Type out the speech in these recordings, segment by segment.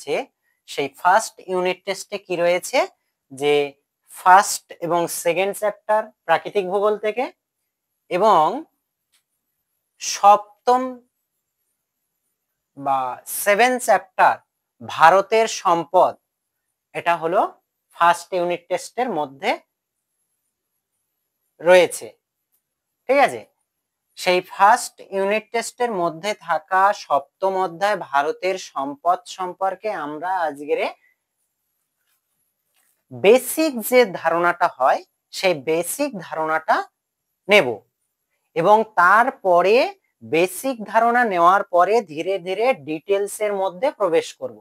রয়েছে সেই first unit টেস্টে কি রয়েছে যে ফার্স্ট এবং সেকেন্ড চ্যাপ্টার প্রাকৃতিক ভূগোল থেকে এবং সপ্তম বা 7 চ্যাপ্টার ভারতের সম্পদ, এটা হলো ফার্স্ট ইউনিট টেস্টের মধ্যে রয়েছে। ঠিক আছে, সেই ফার্স্ট ইউনিট টেস্টের মধ্যে থাকা সপ্তম অধ্যায় ভারতের সম্পদ সম্পর্কে আমরা আজকের বেসিক যে ধারণাটা হয় সেই বেসিক ধারণাটা নেব এবং তারপরে বেসিক ধারণা নেওয়ার পরে ধীরে ধীরে ডিটেলস এর মধ্যে প্রবেশ করব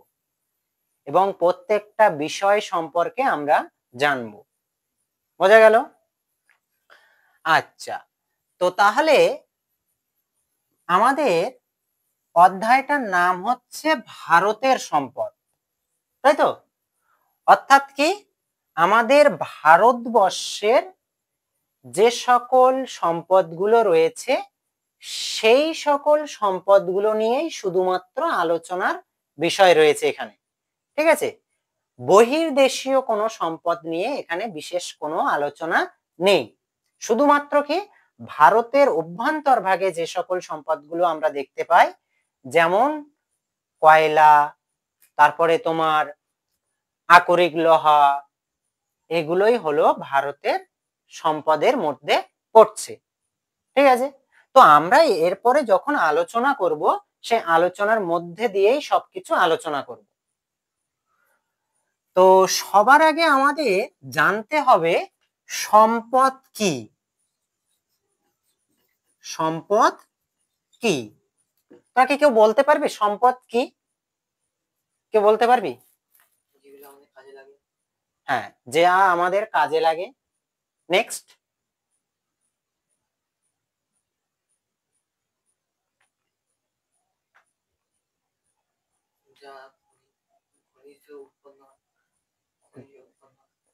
এবং প্রত্যেকটা বিষয় সম্পর্কে আমরা জানব। বোঝা গেল? আচ্ছা, তো তাহলে আমাদের অধ্যায়টার নাম হচ্ছে ভারতের সম্পদ, তাই তো? অর্থাৎ কি আমাদের ভারতবর্ষের যে সকল সম্পদগুলো রয়েছে সেই সকল সম্পদগুলো নিয়েই শুধুমাত্র আলোচনার বিষয় রয়েছে এখানে। ঠিক আছে, বহির্দেশীয় কোনো সম্পদ নিয়ে এখানে বিশেষ কোনো আলোচনা নেই। শুধুমাত্র কি ভারতের অভ্যন্তর ভাগে যে সকল সম্পদগুলো আমরা দেখতে পাই, যেমন কয়লা, তারপরে তোমার আকরিক লোহা, এগুলোই হলো ভারতের সম্পদের মধ্যে পড়ছে। ঠিক আছে, তো আমরা এরপরে যখন আলোচনা করব সেই আলোচনার মধ্যে দিয়েই সবকিছু আলোচনা করব। তো সবার আগে আমাদের জানতে হবে সম্পদ কি। সম্পদ কি তাকে কেউ বলতে পারবে? সম্পদ কি কেউ বলতে পারবি? হ্যাঁ, যে আমাদের কাজে লাগে। নেক্সট,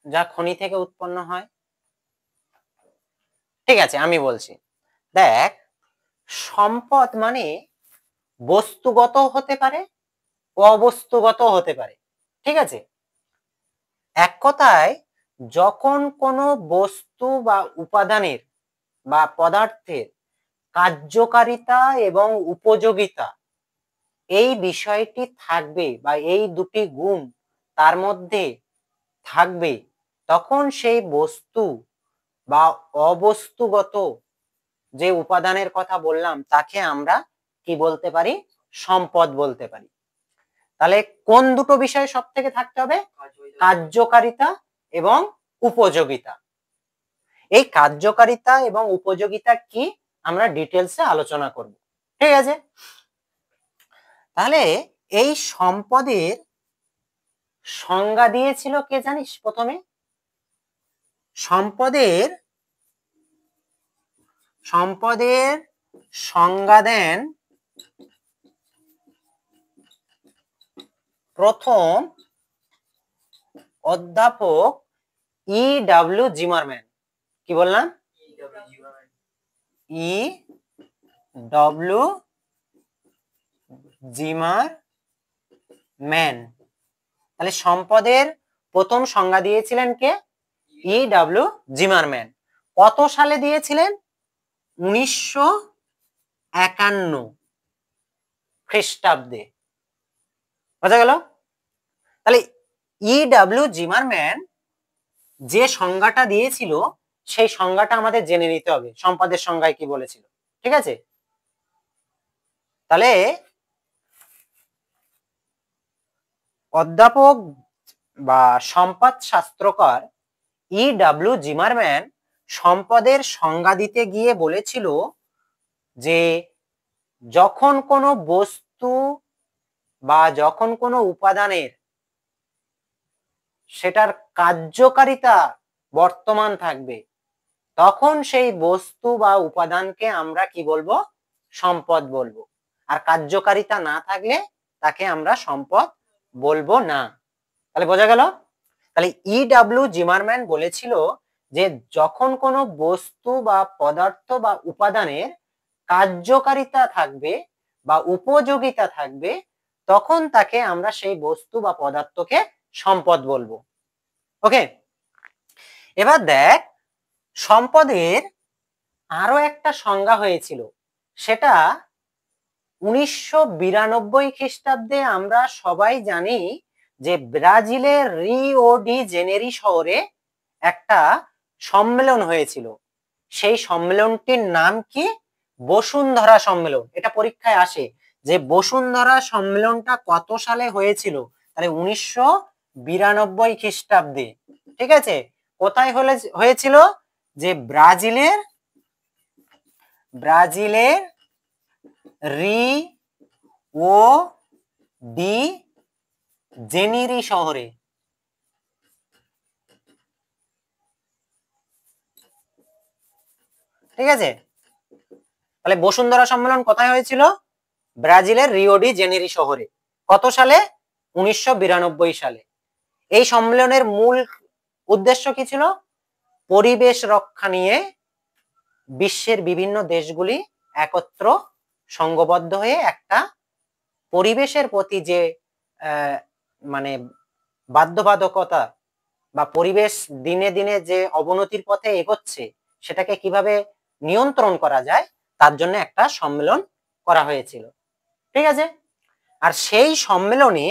যা খনি থেকে উৎপন্ন হয়। ঠিক আছে, আমি বলছি, দেখ, সম্পদ মানে বস্তুগত হতে পারে, অবস্তুগত হতে পারে। ঠিক আছে, এক কথায় যখন কোনো বস্তু বা উপাদানের বা পদার্থের কার্যকারিতা এবং উপযোগিতা এই বিষয়টি থাকবে বা এই দুটি গুণ তার মধ্যে থাকবে, তখন সেই বস্তু বা অবস্তুগত যে উপাদানের কথা বললাম তাকে আমরা কি বলতে পারি? সম্পদ বলতে পারি। তাহলে কোন দুটো বিষয় সব থেকে থাকতে হবে? কার্যকারিতা এবং উপযোগিতা। এই কার্যকারিতা এবং উপযোগিতা কি আমরা ডিটেলসে আলোচনা করব। ঠিক আছে, তাহলে এই সম্পদের সংজ্ঞা দিয়েছিল কে জানিস? প্রথমে সম্পদের সংজ্ঞা দেন প্রথম অধ্যাপক E.W. জিমারম্যান। কি বললাম? E.W. জিমারম্যান। তাহলে সম্পদের প্রথম সংজ্ঞা দিয়েছিলেন কে? E.W. জিমারম্যান। কত সালে দিয়েছিলেন? 1951 খ্রিস্টাব্দে। বোঝা গেল? তাহলে E.W. জিমারম্যান যে সংজ্ঞাটা দিয়েছিল সেই সংজ্ঞাটা আমাদের জেনে নিতে হবে সম্পদের সংজ্ঞায় কি বলেছিল। ঠিক আছে, তাহলে অধ্যাপক বা সম্পদ শাস্ত্রকার E.W. জিমারম্যান সম্পদের সংজ্ঞা দিতে গিয়ে বলেছিল যে যখন কোনো বস্তু বা যখন কোনো উপাদানের সেটার কার্যকারিতা বর্তমান থাকবে তখন সেই বস্তু বা উপাদানকে আমরা কি বলবো? সম্পদ বলবো। আর কার্যকারিতা না থাকলে তাকে আমরা সম্পদ বলবো না। তাহলে বোঝা গেল? তাহলে E.W. জিমারম্যান বলেছিল যে যখন কোনো বস্তু বা পদার্থ বা উপাদানের কার্যকারিতা থাকবে বা উপযোগিতা থাকবে তখন তাকে আমরা সেই বস্তু বা পদার্থকে সম্পদ বলবো। ওকে, এবার দেখ সম্পদের আরো একটা সংজ্ঞা হয়েছিল, সেটা 1992 খ্রিস্টাব্দে আমরা সবাই জানি যে ব্রাজিলের রিও ডি জেনেরি শহরে একটা সম্মেলন হয়েছিল। সেই সম্মেলনটির নাম কি? বসুন্ধরা সম্মেলন। এটা পরীক্ষায় আসে যে বসুন্ধরা সম্মেলনটা কত সালে হয়েছিল, তাহলে 1992 খ্রিস্টাব্দে। ঠিক আছে, কোথায় হয়েছিল? যে ব্রাজিলের রিও ডি জেনিরি শহরে। ঠিক আছে, তাহলে বসুন্ধরা সম্মেলন কোথায় হয়েছিল? ব্রাজিলের রিও ডি জেনিরি শহরে। কত সালে? 1992 সালে। এই সম্মেলনের মূল উদ্দেশ্য কি ছিল? পরিবেশ রক্ষা নিয়ে বিশ্বের বিভিন্ন দেশগুলি একত্র সংঘবদ্ধ হয়ে একটা পরিবেশের প্রতি যে মানে বাধ্যবাধকতা বা পরিবেশ দিনে দিনে যে অবনতির পথে এগোচ্ছে সেটাকে কিভাবে নিয়ন্ত্রণ করা যায় তার জন্য একটা সম্মেলন করা হয়েছিল। ঠিক আছে, আর সেই সম্মেলনে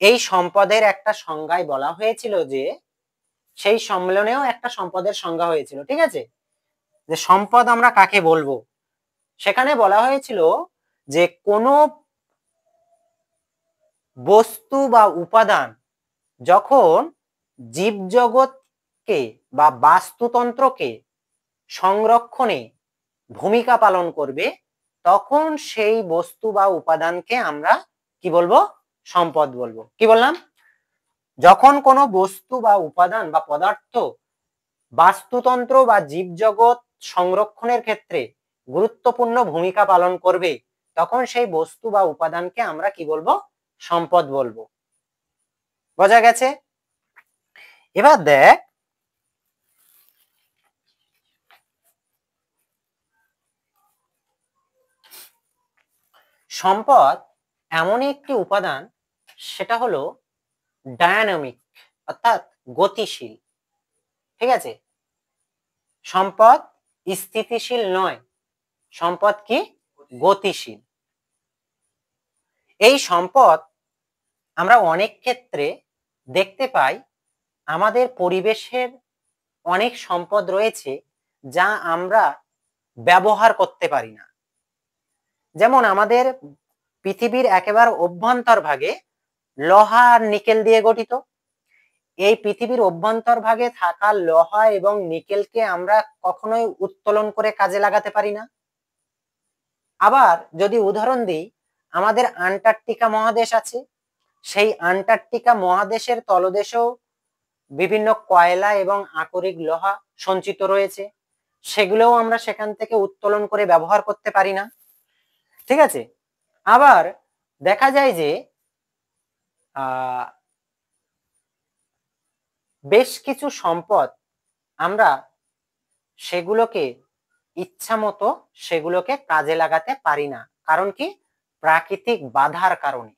এই সম্পদের একটা সংজ্ঞায় বলা হয়েছিল যে সেই সম্মেলনেও একটা সম্পদের সংজ্ঞা হয়েছিল। ঠিক আছে, যে সম্পদ আমরা কাকে বলবো, সেখানে বলা হয়েছিল যে কোনো বস্তু বা উপাদান যখন জীবজগৎকে বা বাস্তুতন্ত্রকে সংরক্ষণে ভূমিকা পালন করবে, তখন সেই বস্তু বা উপাদানকে আমরা কি বলবো? সম্পদ বলবো। কি বললাম? যখন কোনো বস্তু বা উপাদান বা পদার্থ বাস্তুতন্ত্র বা জীবজগৎ সংরক্ষণের ক্ষেত্রে গুরুত্বপূর্ণ ভূমিকা পালন করবে, তখন সেই বস্তু বা উপাদানকে আমরা কি বলবো? সম্পদ বলবো। বোঝা গেছে? এবার দেখ সম্পদ এমন একটি উপাদান, সেটা হলো ডায়নামিক, অর্থাৎ গতিশীল। ঠিক আছে, সম্পদ স্থিতিশীল নয়, সম্পদ কি? গতিশীল। এই সম্পদ আমরা অনেক ক্ষেত্রে দেখতে পাই আমাদের পরিবেশের অনেক সম্পদ রয়েছে যা আমরা ব্যবহার করতে পারি না। যেমন আমাদের পৃথিবীর একেবারে অভ্যন্তর ভাগে লোহা আর নিকেল দিয়ে গঠিত। এই পৃথিবীর অভ্যন্তর ভাগে থাকা লোহা এবং নিকেলকে আমরা কখনোই উত্তোলন করে কাজে লাগাতে পারি না। আবার যদি উদাহরণ দিই, আমাদের আন্টার্কটিকা মহাদেশ আছে, সেই আন্টার্কটিকা মহাদেশের তলদেশেও বিভিন্ন কয়লা এবং আকরিক লোহা সঞ্চিত রয়েছে, সেগুলোও আমরা সেখান থেকে উত্তোলন করে ব্যবহার করতে পারি না। ঠিক আছে, আবার দেখা যায় যে বেশ কিছু সম্পদ আমরা সেগুলোকে ইচ্ছা মতো সেগুলোকে কাজে লাগাতে পারি না। কারণ কি? প্রাকৃতিক বাধার কারণে।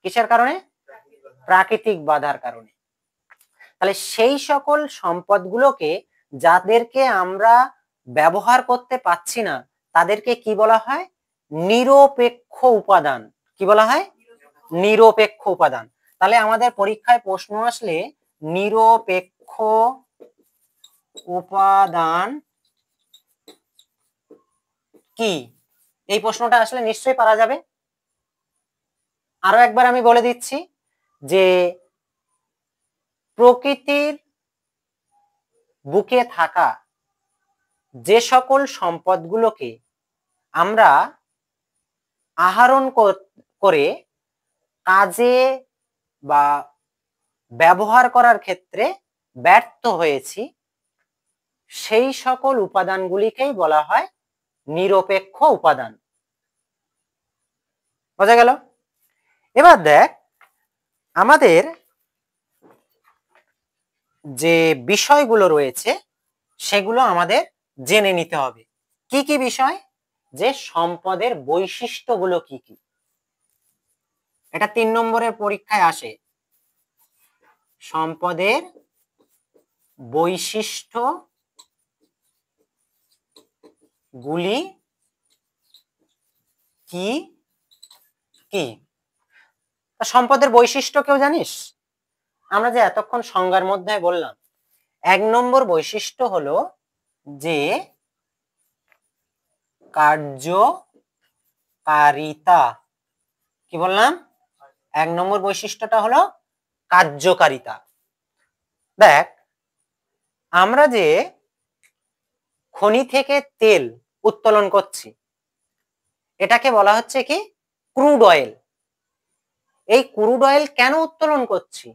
কিসের কারণে? প্রাকৃতিক বাধার কারণে। তাহলে সেই সকল সম্পদগুলোকে যাদেরকে আমরা ব্যবহার করতে পাচ্ছি না তাদেরকে কি বলা হয়? নিরপেক্ষ উপাদান। কি বলা হয়? নিরপেক্ষ উপাদান। তাহলে আমাদের পরীক্ষায় প্রশ্ন আসলে নিরপেক্ষ উপাদান কি, এই প্রশ্নটা আসলে নিশ্চয়ই পারা যাবে। আরো একবার আমি বলে দিচ্ছি যে প্রকৃতির বুকে থাকা যে সকল সম্পদগুলোকে আমরা আহরণ করে কাজে বা ব্যবহার করার ক্ষেত্রে ব্যর্থ হয়েছি, সেই সকল উপাদানগুলিকেই বলা হয় নিরপেক্ষ উপাদান। বোঝা গেল? এবার দেখ আমাদের যে বিষয়গুলো রয়েছে সেগুলো আমাদের জেনে নিতে হবে। কি কি বিষয়? যে সম্পদের বৈশিষ্ট্যগুলো কি কি। এটা 3 নম্বরের পরীক্ষায় আসে। সম্পদের বৈশিষ্ট্য গুলি কি কি? সম্পদের বৈশিষ্ট্য কেউ জানিস? আমরা যে এতক্ষণ সংজ্ঞার মধ্যে বললাম, 1 নম্বর বৈশিষ্ট্য হলো যে কার্যকারিতা। কি বললাম? 1 নম্বর বৈশিষ্ট্যটা হলো কার্যকারিতা। দেখ, আমরা যে খনি থেকে তেল উত্তোলন করছি এটাকে বলা হচ্ছে কি? Crude oil. এই ক্রুড অয়েল কেন উত্তোলন করছি?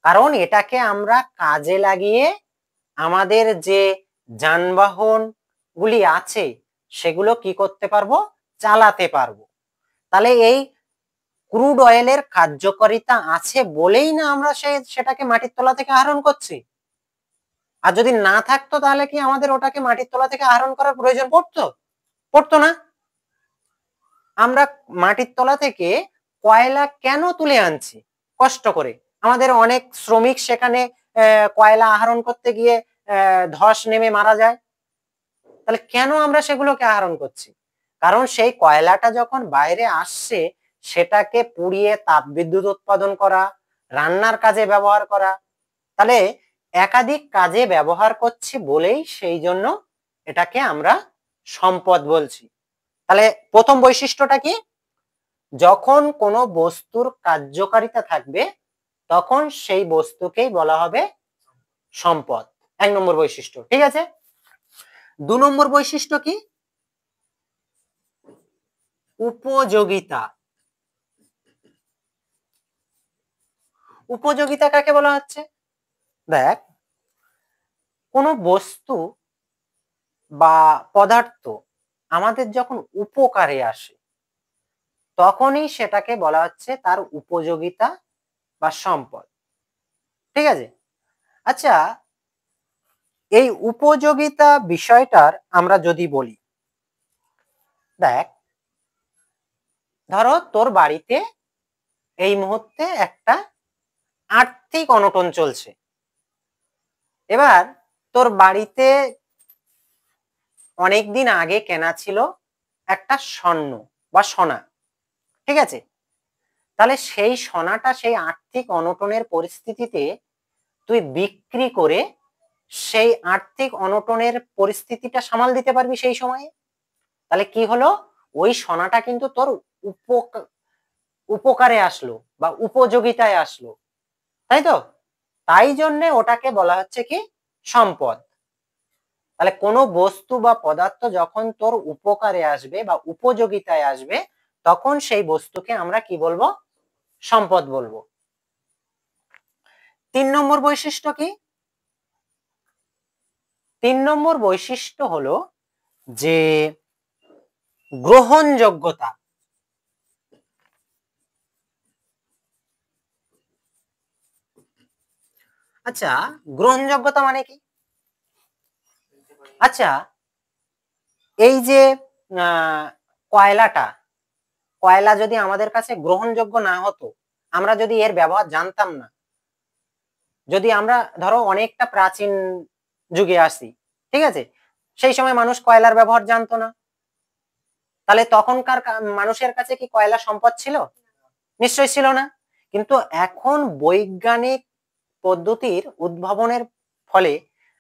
কারণ এটাকে আমরা কাজে লাগিয়ে আমাদের যে যানবাহন গুলি আছে সেগুলো কি করতে পারবো? চালাতে পারবো। তাহলে এই ক্রুড অয়েলের কার্যকারিতা আছে বলেই না আমরা সেটাকে মাটির তলা থেকে আহরণ করছি। আর যদি না থাকতো তাহলে কি আমাদের ওটাকে মাটির তলা থেকে আহরণ করার প্রয়োজন পড়তো? পড়তো না। আমরা মাটির তলা থেকে কয়লা কেন তুলে আনছি কষ্ট করে? আমাদের অনেক শ্রমিক সেখানে কয়লা আহরণ করতে গিয়ে ধস নেমে মারা যায়। তাহলে কেন আমরা সেগুলোকে আহরণ করছি? কারণ সেই কয়লাটা যখন বাইরে আসছে সেটাকে পুড়িয়ে তাপবিদ্যুৎ উৎপাদন করা, রান্নার কাজে ব্যবহার করা। তাহলে একাধিক কাজে ব্যবহার করছি বলেই সেই জন্য এটাকে আমরা সম্পদ বলছি। তাহলে প্রথম বৈশিষ্ট্যটা কি? যখন কোনো বস্তুর কার্যকারিতা থাকবে তখন সেই বস্তুকেই বলা হবে সম্পদ। 1 নম্বর বৈশিষ্ট্য। ঠিক আছে? 2 নম্বর বৈশিষ্ট্য কি? উপযোগিতা। উপযোগিতা কাকে বলা হচ্ছে? দেখ, কোনো বস্তু বা পদার্থ আমাদের যখন উপকারে আসে তখনই সেটাকে বলা হচ্ছে তার উপযোগিতা বা সম্পদ। ঠিক আছে? আচ্ছা, এই উপযোগিতা বিষয়টার আমরা যদি বলি, দেখ, ধরো তোর বাড়িতে এই মুহূর্তে একটা আর্থিক অনটন চলছে। এবার তোর বাড়িতে অনেকদিন আগে কেনা ছিল একটা স্বর্ণ বা সোনা। ঠিক আছে? তাহলে সেই সোনাটা সেই আর্থিক অনটনের পরিস্থিতিতে তুই বিক্রি করে সেই আর্থিক অনটনের পরিস্থিতিটা সামাল দিতে পারবি সেই সময়ে। তাহলে কি হলো? ওই সোনাটা কিন্তু তোর উপকারে আসলো বা উপযোগিতায় আসলো, তাই তো? তাই জন্য ওটাকে বলা হচ্ছে কি? সম্পদ। তাহলে কোনো বস্তু বা পদার্থ যখন তোর উপকারে আসবে বা উপযোগিতায় আসবে তখন সেই বস্তুকে আমরা কি বলবো? সম্পদ বলবো। 3 নম্বর বৈশিষ্ট্য কি? 3 নম্বর বৈশিষ্ট্য হলো যে গ্রহণযোগ্যতা। আচ্ছা, গ্রহণযোগ্যতা মানে কি? আচ্ছা, এই যে কয়লা যদি আমাদের কাছে গ্রহণযোগ্য না হতো, আমরা যদি এর ব্যবহার জানতাম না, যদি আমরা ধরো অনেকটা প্রাচীন যুগে আসি, ঠিক আছে, সেই সময় মানুষ কয়লার ব্যবহার জানতো না, তাহলে তখনকার মানুষের কাছে কি কয়লা সম্পদ ছিল? নিশ্চয়ই ছিল না। কিন্তু এখন বৈজ্ঞানিক পদ্ধতির উদ্ভাবনের ফলে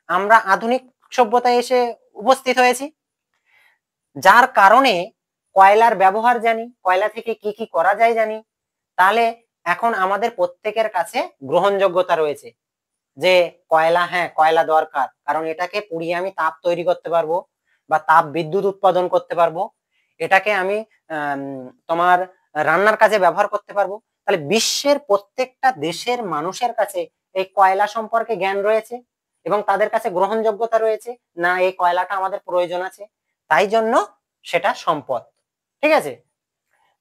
আমরা আধুনিক সভ্যতায় এসে উপস্থিত হয়েছি, যার কারণে কয়লার ব্যবহার জানি, কয়লা থেকে কি কি করা যায় জানি। তাহলে এখন আমাদের প্রত্যেকের কাছে গ্রহণযোগ্যতা রয়েছে যে কয়লা, হ্যাঁ কয়লা দরকার, কারণ এটাকে পুড়িয়ে আমি তাপ তৈরি করতে পারবো বা তাপ বিদ্যুৎ উৎপাদন করতে পারবো, এটাকে আমি তোমার রান্নার কাজে ব্যবহার করতে পারবো। তাহলে বিশ্বের প্রত্যেকটা দেশের মানুষের কাছে এই কয়লা সম্পর্কে জ্ঞান রয়েছে এবং তাদের কাছে গ্রহণযোগ্যতা রয়েছে, না এই কয়লাটা আমাদের প্রয়োজন আছে, তাই জন্য সেটা সম্পদ। ঠিক আছে?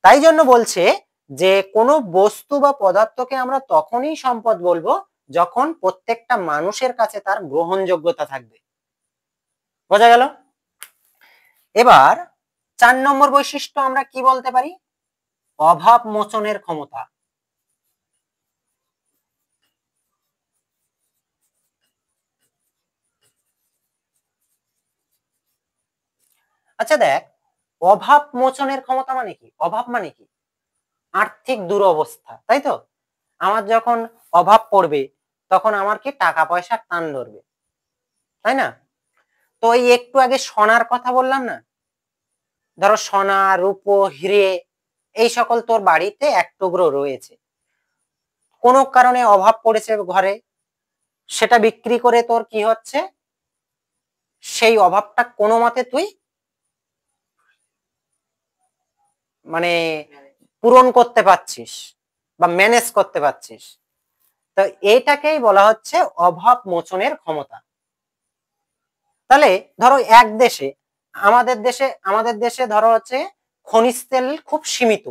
তাই জন্য বলছে যে কোনো বস্তু বা পদার্থকে আমরা তখনই সম্পদ বলবো যখন প্রত্যেকটা মানুষের কাছে তার গ্রহণযোগ্যতা থাকবে। বোঝা গেল? এবার 4 নম্বর বৈশিষ্ট্য আমরা কি বলতে পারি? অভাব মোচনের ক্ষমতা। আচ্ছা দেখ, অভাব মোচনের ক্ষমতা মানে কি? অভাব মানে কি? আর্থিক দুরবস্থা, তাই তো? আমার যখন অভাব পড়বে তখন আমার কি টাকা পয়সার টান ধরবে, তাই না? তো এই একটু আগে সোনার কথা বললাম না, ধরো সোনা রূপো হিরে এই সকল তোর বাড়িতে এক টুকরো রয়েছে, কোনো কারণে অভাব পড়েছে ঘরে, সেটা বিক্রি করে তোর কি হচ্ছে, সেই অভাবটা কোনো মতে তুই মানে পূরণ করতে পারছিস বা ম্যানেজ করতে পারছিস, তো এটাকেই বলা হচ্ছে অভাব মোচনের ক্ষমতা। তাহলে ধরো এক দেশে, আমাদের দেশে ধরো হচ্ছে খনিজ তেল খুব সীমিত,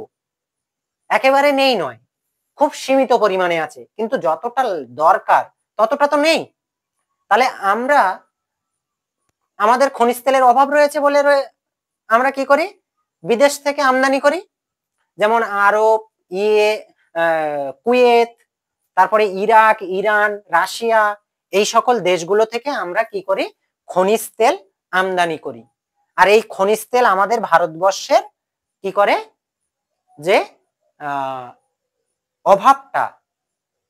একেবারে নেই নয়, খুব সীমিত পরিমাণে আছে, কিন্তু যতটা দরকার ততটা তো নেই। তাহলে আমরা, আমাদের খনিজ তেলের অভাব রয়েছে বলে আমরা কি করি, বিদেশ থেকে আমদানি করি, যেমন আরব, ইয়ে কুয়েত, তারপরে ইরাক, ইরান, রাশিয়া, এই সকল দেশগুলো থেকে আমরা কি করি, খনিজ তেল আমদানি করি। আর এই খনিজ তেল আমাদের ভারতবর্ষের কি করে, যে অভাবটা,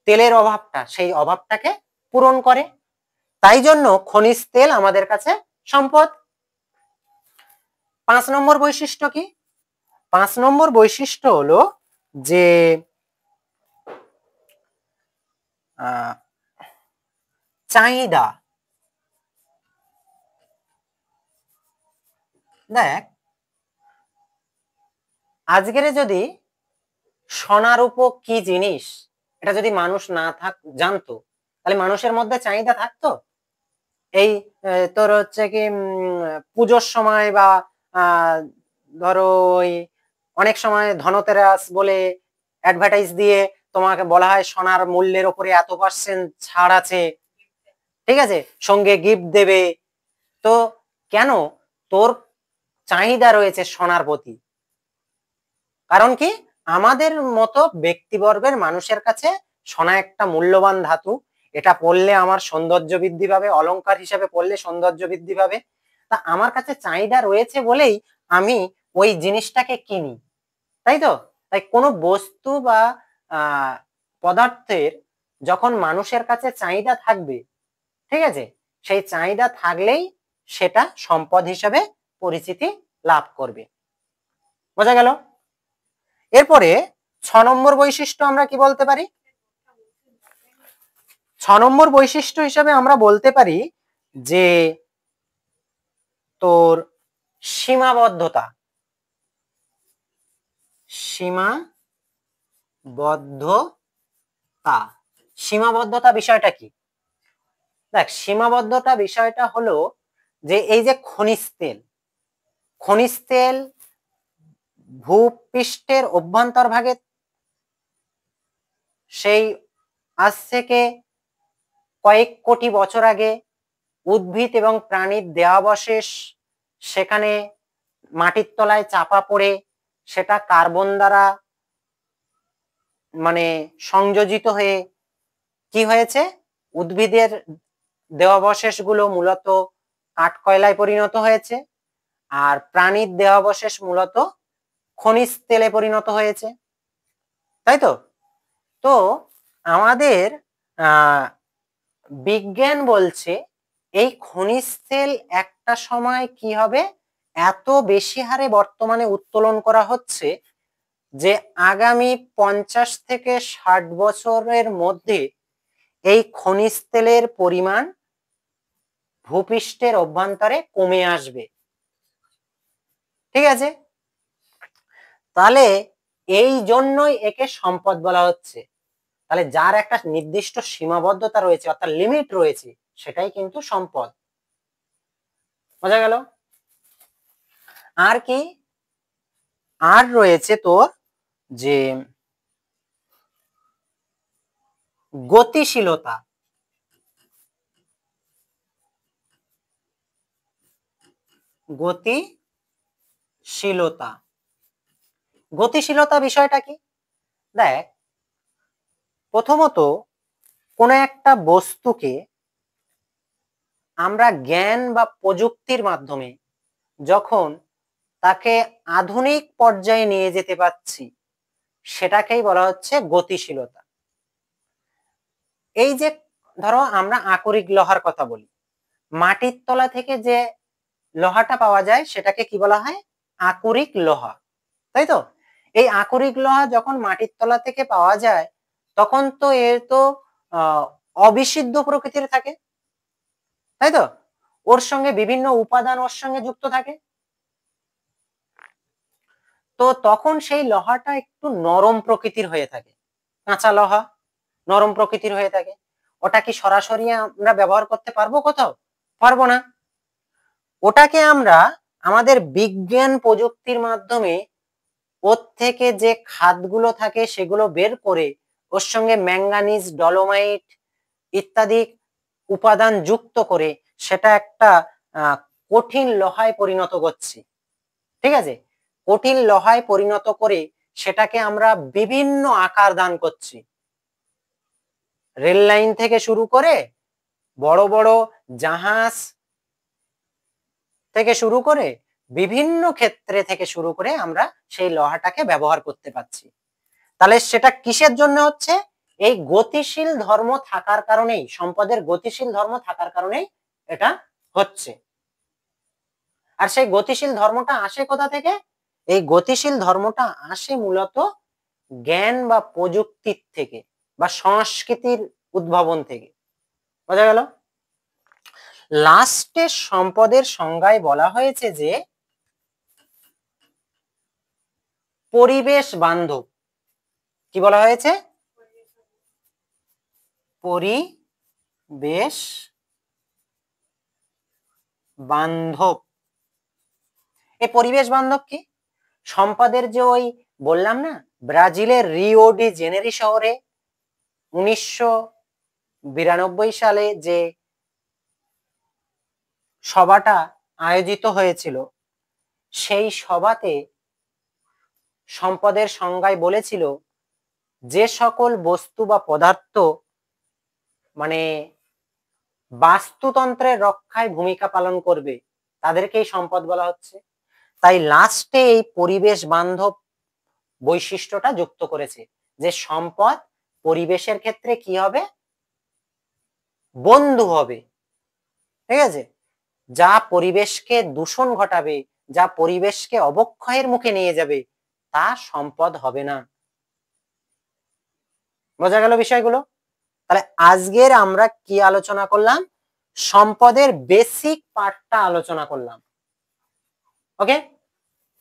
তেলের অভাবটা, সেই অভাবটাকে পূরণ করে। তাই জন্য খনিজ তেল আমাদের কাছে সম্পদ। 5 নম্বর বৈশিষ্ট্য কি? 5 নম্বর বৈশিষ্ট্য হলো যে চাহিদা। দেখ, আজকের যদি সোনার উপর কি জিনিস, এটা যদি মানুষ না জানতো, তাহলে মানুষের মধ্যে চাহিদা থাকতো? এই তোর হচ্ছে কি পুজোর সময় বা ধরো ওই অনেক সময় ধনতেরাস বলে অ্যাডভার্টাইজ দিয়ে তোমাকে বলা হয় সোনার মূল্যের উপরে এত% ছাড় আছে, ঠিক আছে, সঙ্গে গিফট দেবে। তো কেন তোর চাহিদা রয়েছে সোনার প্রতি, কারণ কি আমাদের মতো ব্যক্তিবর্গের মানুষের কাছে সোনা একটা মূল্যবান ধাতু, এটা পড়লে আমার সৌন্দর্য বৃদ্ধি পাবে, অলংকার হিসাবে পড়লে সৌন্দর্য বৃদ্ধি পাবে। তা আমার কাছে চাহিদা রয়েছে বলেই আমি ওই জিনিসটাকে কিনি, তাই তো? তাই কোনো বস্তু বা পদার্থের যখন মানুষের কাছে চাহিদা থাকবে, ঠিক আছে, সেই চাহিদা থাকলেই সেটা সম্পদ হিসাবে পরিচিতি লাভ করবে। বোঝা গেল? এরপরে 6 নম্বর বৈশিষ্ট্য আমরা কি বলতে পারি? 6 নম্বর বৈশিষ্ট্য হিসাবে আমরা বলতে পারি যে তোর সীমাবদ্ধতা। সীমাবদ্ধতা, সীমাবদ্ধতা বিষয়টা কি? দেখ, সীমাবদ্ধতা বিষয়টা হলো যে এই যে খনিজ তেল, খনিজ তেল ভূপৃষ্ঠের অভ্যন্তরভাগে সেই আজ থেকে কয়েক কোটি বছর আগে উদ্ভিদ এবং প্রাণীর দেহাবশেষ সেখানে মাটির তলায় চাপা পড়ে সেটা কার্বন দ্বারা মানে সংযোজিত হয়ে কি হয়েছে, উদ্ভিদের দেহাবশেষ গুলো মূলত কাঠকয়লায় পরিণত হয়েছে, আর প্রাণীর দেহাবশেষ মূলত খনিজ তেলে পরিণত হয়েছে, তাই তো? তো আমাদের বিজ্ঞান বলছে এই খনিজ তেল একটা সময় কি হবে, এত বেশি হারে বর্তমানে উত্তোলন করা হচ্ছে যে আগামী 50 থেকে 60 বছরের মধ্যে এই খনিজ তেলের পরিমাণ ভূপৃষ্ঠের অভ্যন্তরে কমে আসবে, ঠিক আছে? তাহলে এই জন্যই একে সম্পদ বলা হচ্ছে। তাহলে যার একটা নির্দিষ্ট সীমাবদ্ধতা রয়েছে অর্থাৎ লিমিট রয়েছে সেটাই কিন্তু সম্পদ। বোঝা গেল? আর কি, আর রয়েছে তোর যে গতিশীলতা। গতিশীলতা গতিশীলতা বিষয়টা কি? দেখ, প্রথমত কোনো একটা বস্তুকে আমরা জ্ঞান বা প্রযুক্তির মাধ্যমে যখন তাকে আধুনিক পর্যায়ে নিয়ে যেতে পারছি, সেটাকেই বলা হচ্ছে গতিশীলতা। এই যে ধরো আমরা আকরিক লোহার কথা বলি, মাটির তলা থেকে যে লোহাটা পাওয়া যায় সেটাকে কি বলা হয়? আকরিক লোহা, তাই তো? এই আকরিক লোহা যখন মাটির তলা থেকে পাওয়া যায় তখন তো এর তো অবিশুদ্ধ প্রকৃতির থাকে, তাই তো? ওর সঙ্গে বিভিন্ন উপাদান ওর সঙ্গে যুক্ত থাকে, তো তখন সেই লোহাটা একটু নরম প্রকৃতির হয়ে থাকে। কাঁচা লোহা নরম প্রকৃতির হয়ে থাকে। ওটা কি সরাসরি আমরা ব্যবহার করতে পারবো কোথাও? পারবো না। ওটাকে আমরা আমাদের বিজ্ঞান প্রযুক্তির মাধ্যমে ওর থেকে যে খাদগুলো থাকে সেগুলো বের করে ওর সঙ্গে ম্যাঙ্গানিজ, ডলোমাইট ইত্যাদি উপাদান যুক্ত করে সেটা একটা কঠিন লোহায় পরিণত করছি, ঠিক আছে? কঠিন লোহায় পরিণত করে সেটাকে আমরা বিভিন্ন আকার দান করছি। রেল লাইন থেকে শুরু করে বড় বড় জাহাজ থেকে শুরু করে বিভিন্ন ক্ষেত্রে থেকে শুরু করে আমরা সেই লোহাটাকে ব্যবহার করতে পারছি। তাহলে সেটা কিসের জন্য হচ্ছে? এই গতিশীল ধর্ম থাকার কারণেই, সম্পদের গতিশীল ধর্ম থাকার কারণেই এটা হচ্ছে। আর সেই গতিশীল ধর্মটা আসে কোথা থেকে? এই গতিশীল ধর্মটা আসে মূলত জ্ঞান বা প্রযুক্তির থেকে বা সংস্কৃতির উদ্ভাবন থেকে। বোঝা গেল? লাস্টে সম্পদের সংজ্ঞায় বলা হয়েছে যে পরিবেশ বান্ধব। কি বলা হয়েছে? পরিবেশ বান্ধব। এই পরিবেশ বান্ধব কি? সম্পদের যে ওই বললাম না, ব্রাজিলের রিও ডি জেনেরি শহরে 1992 সালে যে সভাটা আয়োজিত হয়েছিল, সেই সভাতে সম্পদের সংজ্ঞায় বলেছিল যে সকল বস্তু বা পদার্থ মানে বাস্তুতন্ত্রের রক্ষায় ভূমিকা পালন করবে তাদেরকেই সম্পদ বলা হচ্ছে। তাই লাস্টে এই পরিবেশ বান্ধব বৈশিষ্ট্যটা যুক্ত করেছে যে সম্পদ পরিবেশের ক্ষেত্রে কি হবে? বন্ধু হবে, ঠিক আছে? যা পরিবেশকে দূষণ ঘটাবে, যা পরিবেশকে অবক্ষয়ের মুখে নিয়ে যাবে, তা সম্পদ হবে না। বোঝা গেল বিষয়গুলো? তাহলে আজকের আমরা কি আলোচনা করলাম? সম্পদের বেসিক পার্টটা আলোচনা করলাম। ওকে।